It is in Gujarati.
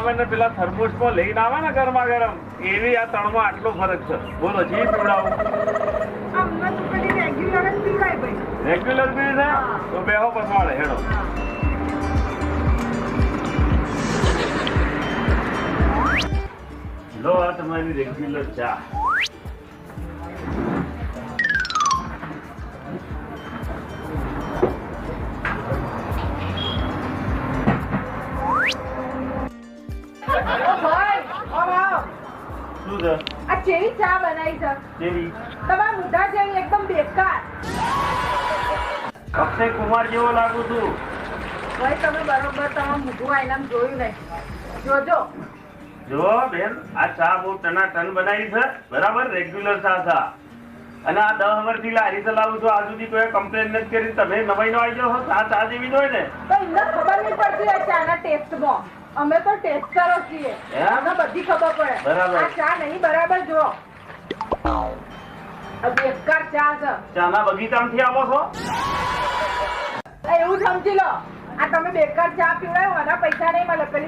આવે ને પેલા થર્મોસમાં લઈને આવે ને ગરમા ગરમ એવી આ ત્રણમાં આટલો ફરક છે. બોલો જી પીવડાવું અમને તો પેલી રેગ્યુલર જ પીવાય ભાઈ. રેગ્યુલર પી છે તો બેહો પસવાડે હેડો. લો આ તમારી રેગ્યુલર ચા. શું છે આ ચેવી ચા બનાવી છે? કેવી? તમારા મુઢા જેવી એકદમ બેકાર. અક્ષય કુમાર જેવો લાગુ છું. ભાઈ તમે બરોબર તમારું મુઢું આઈનામ જોયું નહીં. જોજો. જો બેન આ ચા બહુ ટનાટન બનાવી છે બરાબર રેગ્યુલર ચા છે અને આ 10 વર્ષથી લારી ચલાવું છું આજ સુધી કોઈ કમ્પ્લેન નથી કરી. તમે નવાઈ નો આવી જાઓ ચા ચા જેવી જ હોય ને. તો એમને ખબર નહીં પડતી આ ચાના ટેસ્ટમાં. અમે તો ટેસ્ટરો છીએ. અમને બધી ખબર પડે. બરાબર. આ ચા નહીં બરાબર જો. આ બેકાર ચા છે. ચાના બગીચામાંથી આવો છો? એવું સમજી લો. આ તમે બેકાર ચા પીવડાવો એના પૈસા નહીં મળે. પેલી